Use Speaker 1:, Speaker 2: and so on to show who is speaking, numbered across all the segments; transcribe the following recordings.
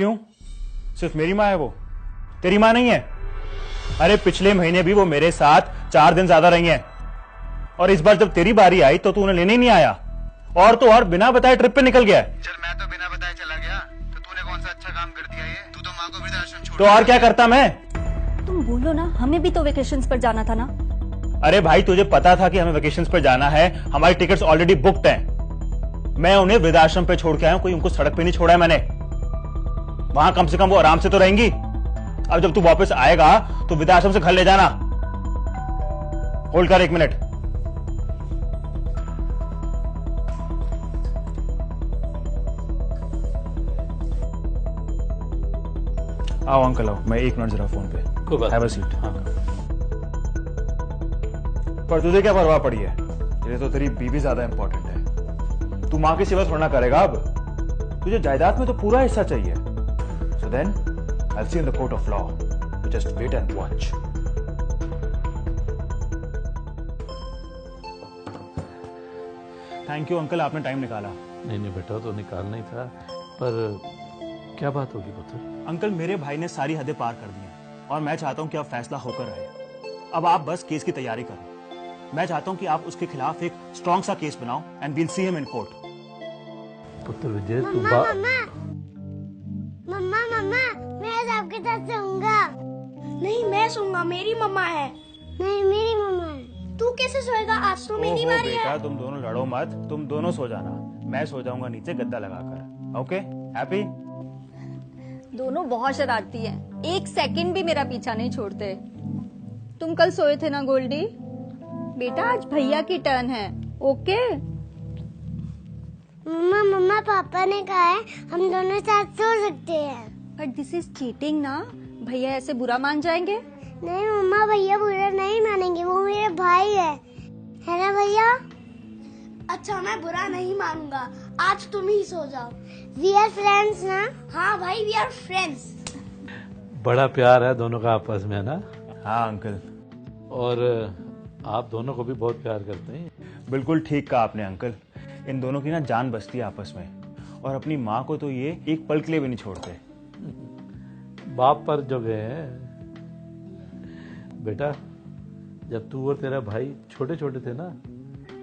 Speaker 1: क्यों? सिर्फ मेरी माँ है वो, तेरी माँ नहीं है? अरे पिछले महीने भी वो मेरे साथ 4 दिन ज्यादा रही हैं, और इस बार जब तेरी बारी आई तो तू उन्हें लेने नहीं आया, और तो और बिना बताए ट्रिप पे निकल गया।
Speaker 2: चल मैं तो बिना बताए चला गया, तो तूने कौन सा अच्छा काम कर दिया? ये तू तो माँ को वृद्धाश्रम छोड़
Speaker 1: तो और क्या करता मैं?
Speaker 3: तुम बोलो ना, हमें भी तो वेकेशंस पर जाना था ना।
Speaker 1: अरे भाई तुझे पता था कि हमें वेकेशंस पर जाना है, हमारी टिकट्स ऑलरेडी बुक्ड हैं। मैं उन्हें वृद्धाश्रम पे छोड़ के आया हूं, कोई उनको सड़क पे नहीं छोड़ा है मैंने। वहां कम से कम वो आराम से तो रहेंगी। अब जब तू वापस आएगा तो वृद्धाश्रम से घर ले जाना। होल्ड कर 1 मिनट। आओ अंकल आओ, मैं 1 मिनट जरा फोन पे।
Speaker 4: कोई बात
Speaker 1: हैव अ सीट। हाँ। पर तुझे क्या परवाह पड़ी है? ये तो तेरी बीवी ज्यादा इंपॉर्टेंट है। तू मां की सेवा थोड़ा ना करेगा अब। तुझे जायदाद में तो पूरा हिस्सा चाहिए। So then I see in the court of law. Just wait and watch. Thank you uncle, आपने टाइम निकाला।
Speaker 4: नहीं बेटा, तो निकालना ही था, पर क्या बात होगी पुत्र?
Speaker 1: अंकल मेरे भाई ने सारी हदें पार कर दी हैं, और मैं चाहता हूं कि अब फैसला होकर रहे। अब आप बस केस की तैयारी करो। मैं चाहता हूं कि आप उसके खिलाफ एक स्ट्रॉन्ग सा केस बनाओ, and we'll see him in court.
Speaker 4: पुत्र विजय, तू
Speaker 5: मम्मा मम्मा मम्मा, मैं आज आपके साथ सोऊंगा।
Speaker 6: नहीं, मैं सोऊंगा, मेरी मम्मा है।
Speaker 5: नहीं, मेरी मम्मा है।
Speaker 6: तू कैसे सोएगा? आज तो मेरी बारी
Speaker 1: बेटा,
Speaker 6: है।
Speaker 1: तुम दोनों लड़ो मत, तुम दोनों सो जाना। मैं सो जाऊंगा नीचे गद्दा लगाकर। Okay, happy?
Speaker 3: दोनों बहुत शरारती हैं, 1 सेकंड भी मेरा पीछा नहीं छोड़ते। तुम कल सोए थे ना गोल्डी? बेटा आज भैया की टर्न है। ओके?
Speaker 5: मम्मा मम्मा, पापा ने कहा है हम दोनों साथ सो सकते हैं।
Speaker 3: बट दिस इज चीटिंग ना, भैया ऐसे बुरा मान जाएंगे।
Speaker 5: नहीं मम्मा, भैया बुरा नहीं मानेंगे, वो मेरे भाई है ना भैया?
Speaker 6: अच्छा, मैं बुरा नहीं मानूंगा, आज तुम ही सो जाओ।
Speaker 5: वी आर फ्रेंड्स ना?
Speaker 6: हाँ भाई, वी आर फ्रेंड्स।
Speaker 4: बड़ा प्यार है दोनों का आपस में, है ना?
Speaker 1: हाँ अंकल।
Speaker 4: और आप दोनों को भी बहुत प्यार करते हैं।
Speaker 1: बिल्कुल ठीक कहा आपने अंकल। इन दोनों की ना जान बसती है आपस में, और अपनी माँ को तो ये एक पल के लिए भी नहीं छोड़ते।
Speaker 4: बाप पर जो गए हैं बेटा, जब तू और तेरा भाई छोटे छोटे थे ना,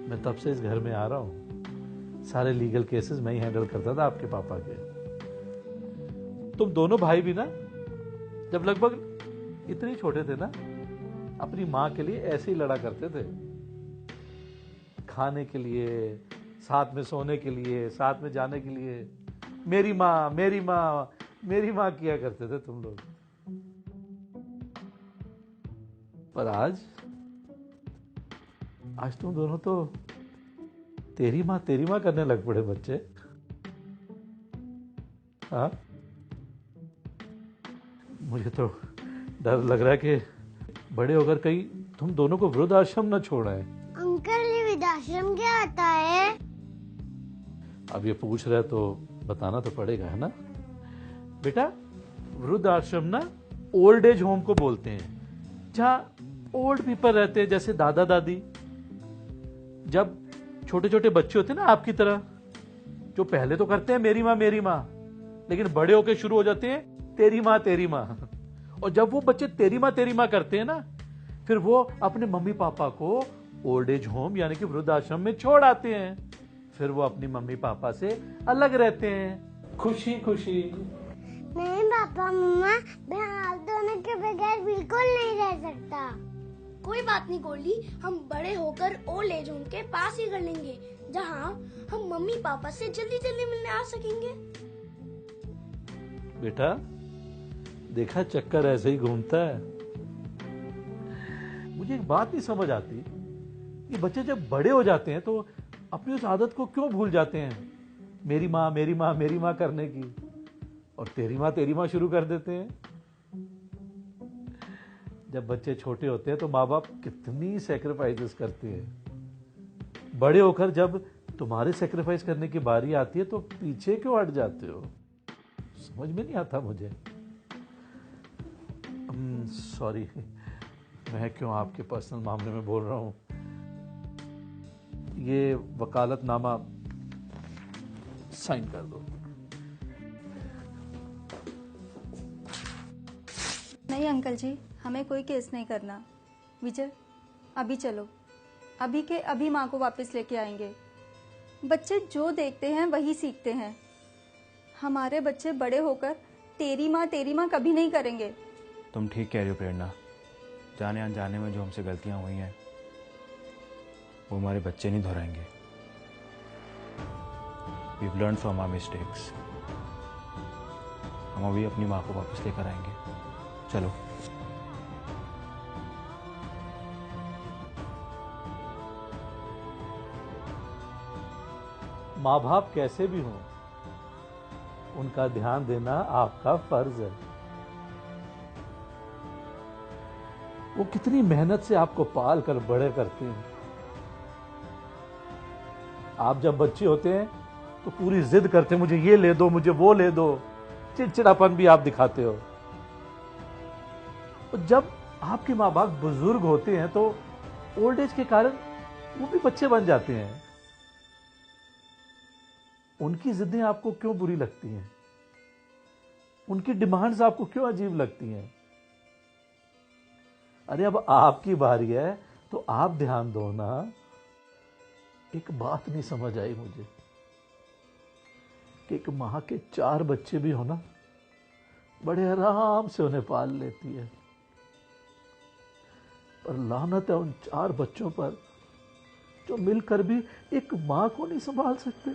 Speaker 4: मैं तब से इस घर में आ रहा हूँ। सारे लीगल केसेस मैं ही हैंडल करता था आपके पापा के। तुम दोनों भाई भी ना, जब लगभग इतने छोटे थे ना, अपनी माँ के लिए ऐसे ही लड़ा करते थे। खाने के लिए, साथ में सोने के लिए, साथ में जाने के लिए मेरी माँ मेरी माँ मेरी माँ किया करते थे तुम लोग। पर आज तुम दोनों तो तेरी माँ करने लग पड़े बच्चे। हाँ, मुझे तो डर लग रहा है कि बड़े होकर कहीं तुम दोनों को वृद्धाश्रम न छोड़ाए।
Speaker 5: अंकल, ये वृद्धाश्रम क्या आता है?
Speaker 4: अब ये पूछ रहे तो बताना तो पड़ेगा, है ना बेटा? वृद्धाश्रम ना ओल्ड एज होम को बोलते हैं, जहाँ ओल्ड पीपल रहते हैं, जैसे दादा दादी। जब छोटे छोटे बच्चे होते हैं ना आपकी तरह, जो पहले तो करते हैं मेरी माँ, लेकिन बड़े होके शुरू हो जाते हैं तेरी माँ। और जब वो बच्चे तेरी माँ करते हैं ना, फिर वो अपने मम्मी पापा को ओल्ड एज होम यानी कि वृद्धाश्रम में छोड़ आते हैं। फिर वो अपनी मम्मी पापा से अलग रहते हैं, खुशी खुशी।
Speaker 5: नहीं पापा मम्मा, मैं आप दोनों के बगैर बिल्कुल नहीं रह सकता।
Speaker 6: कोई बात नहीं गोल्डी, हम बड़े होकर ओल्ड एज होम के पास ही कर लेंगे, जहाँ हम मम्मी पापा से जल्दी जल्दी मिलने आ सकेंगे।
Speaker 4: बेटा देखा, चक्कर ऐसे ही घूमता है। मुझे एक बात नहीं समझ आती, ये बच्चे जब बड़े हो जाते हैं तो अपनी उस आदत को क्यों भूल जाते हैं, मेरी माँ करने की, और तेरी माँ शुरू कर देते हैं। जब बच्चे छोटे होते हैं तो माँ बाप कितनी सेक्रीफाइसेस करते हैं। बड़े होकर जब तुम्हारे सेक्रीफाइस करने की बारी आती है तो पीछे क्यों हट जाते हो? समझ में नहीं आता मुझे। सॉरी, मैं क्यों आपके पर्सनल मामले में बोल रहा हूं। ये वकालतनामा साइन कर दो।
Speaker 3: नहीं अंकल जी, हमें कोई केस नहीं करना। विजय, अभी चलो, अभी के अभी माँ को वापस लेके आएंगे। बच्चे जो देखते हैं वही सीखते हैं। हमारे बच्चे बड़े होकर तेरी माँ कभी नहीं करेंगे।
Speaker 1: तुम ठीक कह रही हो प्रेरणा, जाने अनजाने में जो हमसे गलतियां हुई हैं वो हमारे बच्चे नहीं दोहराएंगे। We've learned from our mistakes. हम अभी अपनी माँ को वापस लेकर आएंगे। चलो।
Speaker 4: माँ बाप कैसे भी हों, उनका ध्यान देना आपका फर्ज है। वो कितनी मेहनत से आपको पाल कर बड़े करते हैं। आप जब बच्चे होते हैं तो पूरी जिद करते हैं, मुझे ये ले दो, मुझे वो ले दो, चिड़चिड़ापन भी आप दिखाते हो। और जब आपके माँ बाप बुजुर्ग होते हैं तो ओल्ड एज के कारण वो भी बच्चे बन जाते हैं। उनकी जिद्दें आपको क्यों बुरी लगती हैं? उनकी डिमांड्स आपको क्यों अजीब लगती हैं? अरे अब आपकी बारी है तो आप ध्यान दो ना। एक बात नहीं समझ आई मुझे कि एक माँ के 4 बच्चे भी हो ना, बड़े आराम से उन्हें पाल लेती है, पर लानत है उन 4 बच्चों पर जो मिलकर भी एक माँ को नहीं संभाल सकते।